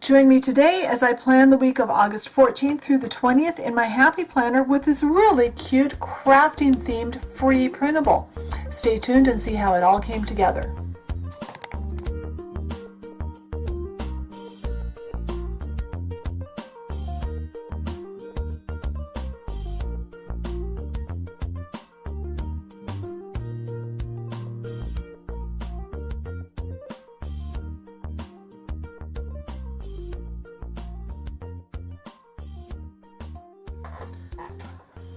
Join me today as I plan the week of August 14th through the 20th in my Happy Planner with this really cute crafting themed free printable. Stay tuned and see how it all came together.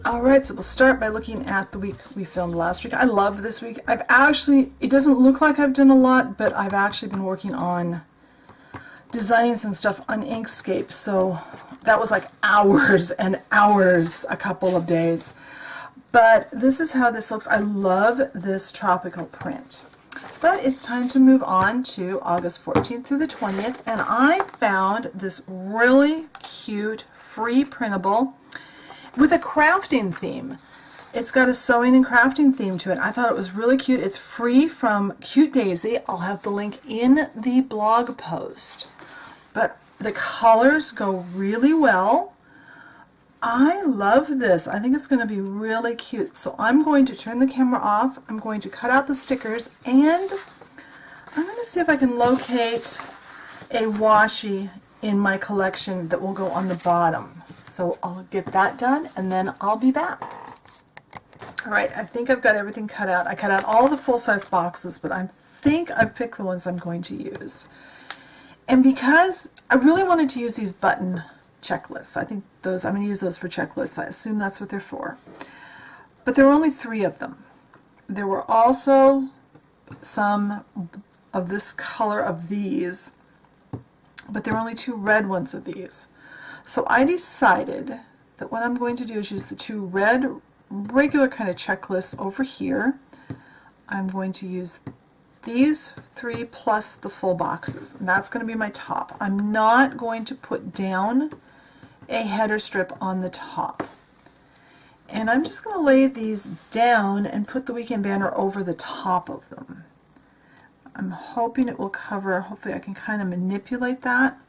Alright, so we'll start by looking at the week we filmed last week. I love this week. It doesn't look like I've done a lot, but I've actually been working on designing some stuff on Inkscape. So that was like hours and hours, a couple of days. But this is how this looks. I love this tropical print. But it's time to move on to August 14th through the 20th, and I found this really cute free printable with a crafting theme. It's got a sewing and crafting theme to it. I thought it was really cute. It's free from Cute Daisy. I'll have the link in the blog post. But the colors go really well. I love this. I think it's going to be really cute. So I'm going to turn the camera off. I'm going to cut out the stickers, and I'm going to see if I can locate a washi in my collection that will go on the bottom. So I'll get that done and then I'll be back. Alright, I think I've got everything cut out. I cut out all the full-size boxes, but I think I've picked the ones I'm going to use. And because I really wanted to use these button checklists, I think I'm going to use those for checklists. I assume that's what they're for. But there were only 3 of them. There were also some of this color of these, but there were only 2 red ones of these. So I decided that what I'm going to do is use the 2 red regular kind of checklists over here. I'm going to use these 3 plus the full boxes, and that's going to be my top. I'm not going to put down a header strip on the top. And I'm just going to lay these down and put the weekend banner over the top of them. I'm hoping it will cover, hopefully I can kind of manipulate that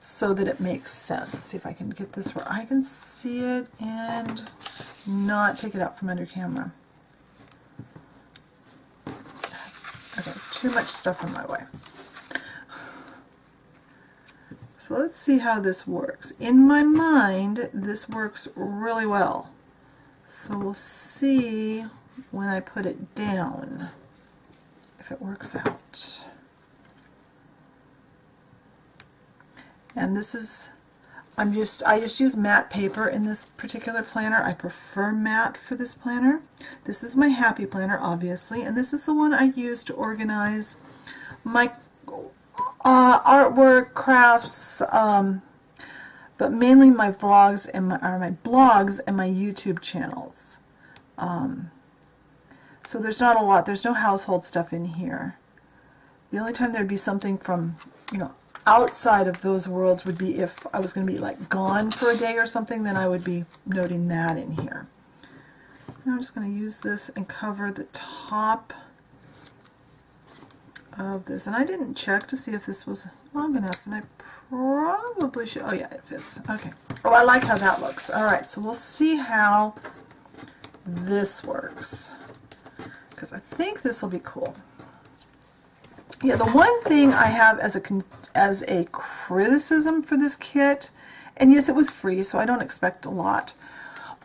so that it makes sense. Let's see if I can get this where I can see it and not take it out from under camera. Okay, too much stuff in my way. So let's see how this works. In my mind, this works really well. So we'll see when I put it down if it works out. And this is, I just use matte paper in this particular planner. I prefer matte for this planner. This is my Happy Planner, obviously, and this is the one I use to organize my artwork, crafts, but mainly my vlogs and my blogs and my YouTube channels. So there's not a lot. There's no household stuff in here. The only time there'd be something from, outside of those worlds would be if I was going to be like gone for a day or something, then I would be noting that in here. Now I'm just going to use this and cover the top of this. And I didn't check to see if this was long enough, and I probably should. Oh yeah, it fits. Okay. Oh, I like how that looks. Alright, so we'll see how this works, because I think this will be cool. Yeah, the one thing I have as a criticism for this kit, and yes, it was free, so I don't expect a lot,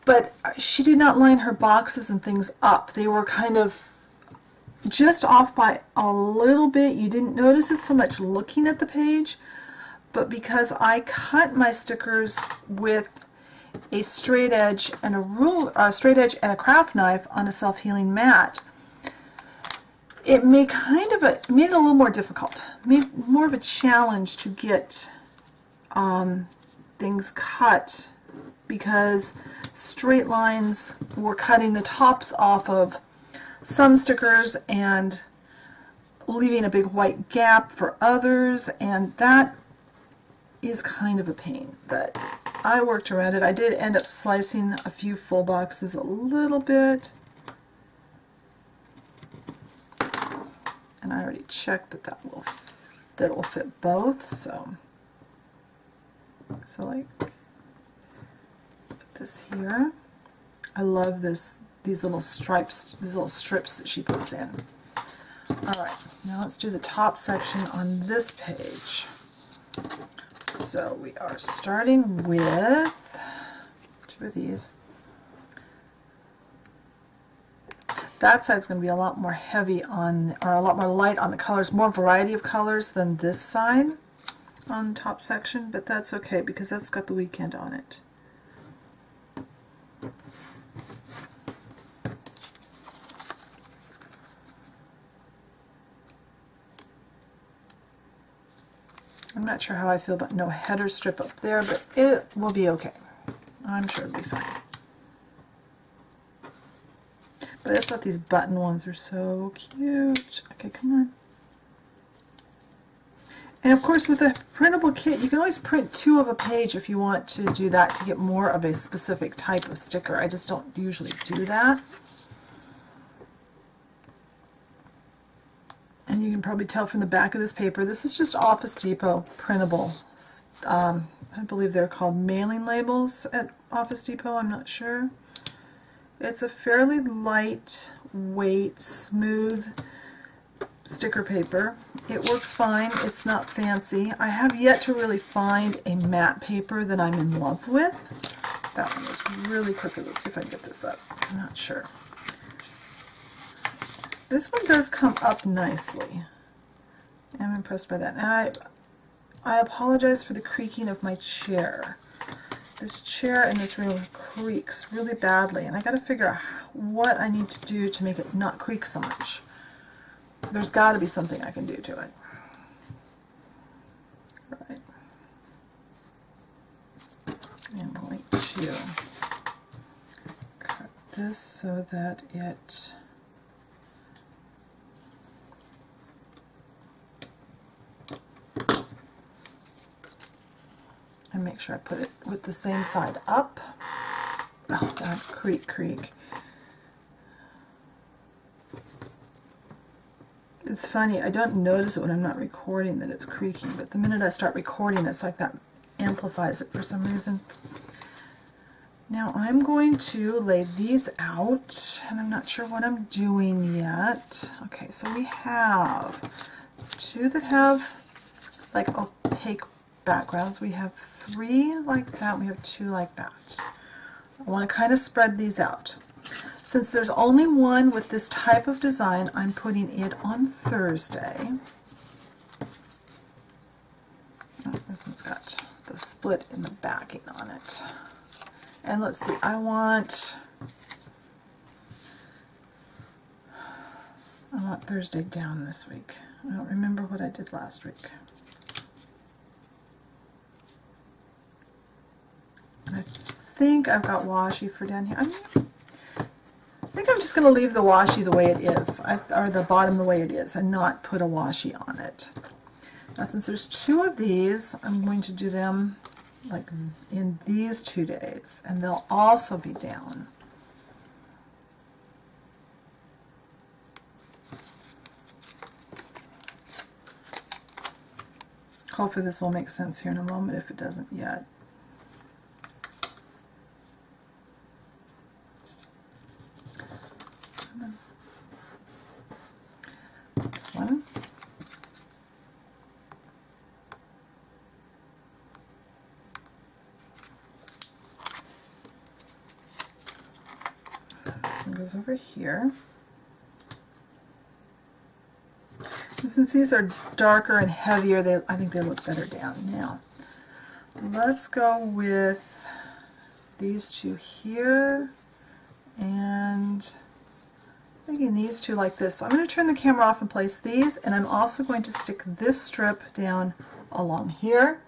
but she did not line her boxes and things up. They were kind of just off by a little bit. You didn't notice it so much looking at the page, but because I cut my stickers with a straight edge and a craft knife on a self-healing mat, it made it a little more difficult, made more of a challenge to get things cut, because straight lines were cutting the tops off of some stickers and leaving a big white gap for others, and that is kind of a pain, but I worked around it. I did end up slicing a few full boxes a little bit, and I already checked that it will fit both, so So like, put this here. I love these little stripes, these little strips that she puts in. Alright, now let's do the top section on this page. So we are starting with 2 of these. That side's going to be a lot more heavy on, or a lot more light on the colors, more variety of colors than this side on the top section, but that's okay because that's got the weekend on it. I'm not sure how I feel about no header strip up there, but it will be okay. I'm sure it'll be fine. But I just thought these button ones are so cute. Okay, come on. And of course with a printable kit, you can always print 2 of a page if you want to do that to get more of a specific type of sticker. I just don't usually do that. And you can probably tell from the back of this paper, this is just Office Depot printable. I believe they're called mailing labels at Office Depot, I'm not sure. It's a fairly lightweight, smooth sticker paper. It works fine, it's not fancy. I have yet to really find a matte paper that I'm in love with. That one is really crooked. Let's see if I can get this up. I'm not sure. This one does come up nicely. I'm impressed by that. And I apologize for the creaking of my chair. This chair in this room creaks really badly, and I got to figure out what I need to do to make it not creak so much. There's got to be something I can do to it. Right. I'm going to cut this so that it and make sure I put it with the same side up. Oh, that creak. It's funny, I don't notice it when I'm not recording that it's creaking, but the minute I start recording, it's like that amplifies it for some reason. Now I'm going to lay these out, and I'm not sure what I'm doing yet. Okay, so we have 2 that have like opaque backgrounds. We have 3 like that. We have 2 like that. I want to kind of spread these out. Since there's only one with this type of design, I'm putting it on Thursday. Oh, this one's got the split in the backing on it. And let's see, I want Thursday down this week. I don't remember what I did last week. I think I've got washi for down here. I think I'm just going to leave the washi the way it is, or the bottom the way it is, and not put a washi on it. Now since there's 2 of these, I'm going to do them like in these 2 days, and they'll also be down. Hopefully this will make sense here in a moment if it doesn't yet. This one. This one goes over here. And since these are darker and heavier, I think they look better down. Now, let's go with these 2 here, and making these 2 like this. So I'm going to turn the camera off and place these, and I'm also going to stick this strip down along here.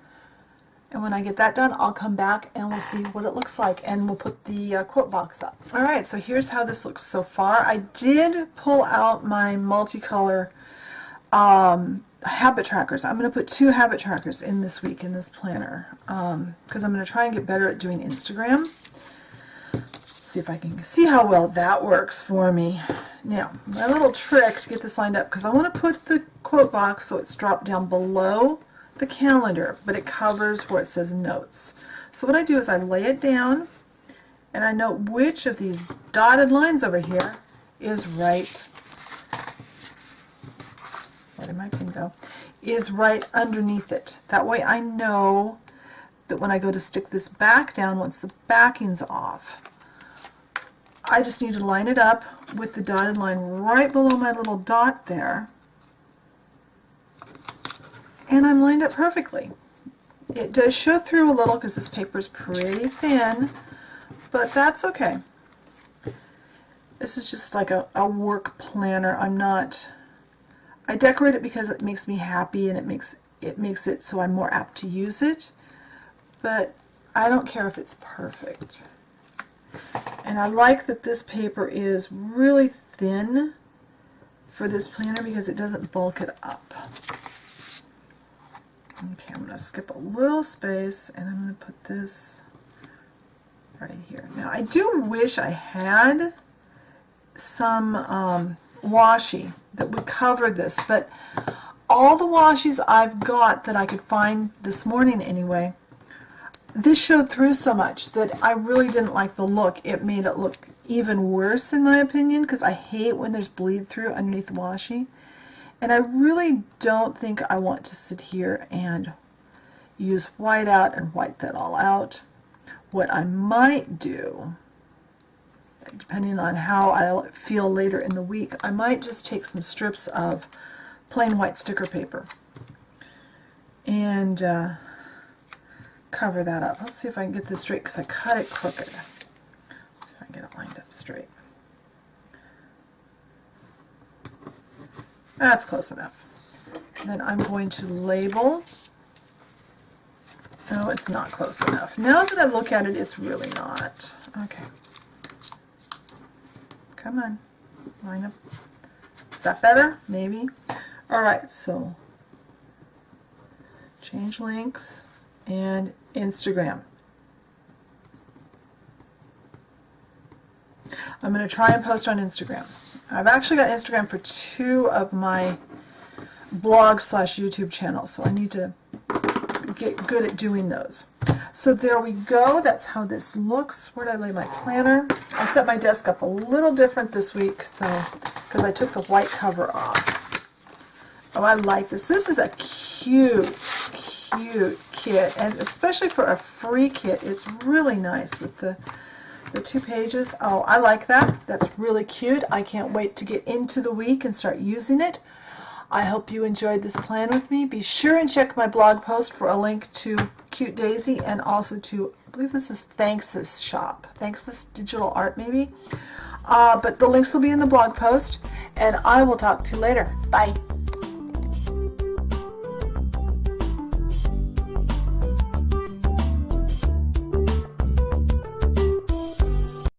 And when I get that done, I'll come back and we'll see what it looks like, and we'll put the quote box up. Alright, so here's how this looks so far. I did pull out my multicolor habit trackers. I'm going to put 2 habit trackers in this week in this planner because I'm going to try and get better at doing Instagram. See if I can see how well that works for me. Now, my little trick to get this lined up, because I want to put the quote box so it's dropped down below the calendar, but it covers where it says notes. So what I do is I lay it down and I note which of these dotted lines over here is right, where did my pin go, is right underneath it. That way I know that when I go to stick this back down, once the backing's off, I just need to line it up with the dotted line right below my little dot there, and I'm lined up perfectly. It does show through a little because this paper is pretty thin, but that's okay. This is just like a work planner. I decorate it because it makes me happy and it makes it so I'm more apt to use it, but I don't care if it's perfect. And I like that this paper is really thin for this planner because it doesn't bulk it up. Okay, I'm going to skip a little space and I'm going to put this right here. Now I do wish I had some washi that would cover this, but all the washies I've got that I could find this morning anyway, this showed through so much that I really didn't like the look. It made it look even worse in my opinion, because I hate when there's bleed through underneath the washi. And I really don't think I want to sit here and use white out and white that all out. What I might do, depending on how I feel later in the week, I might just take some strips of plain white sticker paper and cover that up. Let's see if I can get this straight because I cut it crooked. Let's see if I can get it lined up straight. That's close enough. And then I'm going to label. No, it's not close enough. Now that I look at it, it's really not. Okay. Come on. Line up. Is that better? Maybe. Alright, so change links and Instagram. I'm going to try and post on Instagram. I've actually got Instagram for 2 of my blog / YouTube channels, so I need to get good at doing those. So there we go. That's how this looks. Where did I lay my planner? I set my desk up a little different this week, so because I took the white cover off. Oh, I like this. This is a cute kit, and especially for a free kit, it's really nice with the 2 pages. Oh, I like that. That's really cute. I can't wait to get into the week and start using it. I hope you enjoyed this plan with me. Be sure and check my blog post for a link to Cute Daisy and also to, I believe this is Thanks' shop. Thanks' digital art maybe. But the links will be in the blog post, and I will talk to you later. Bye.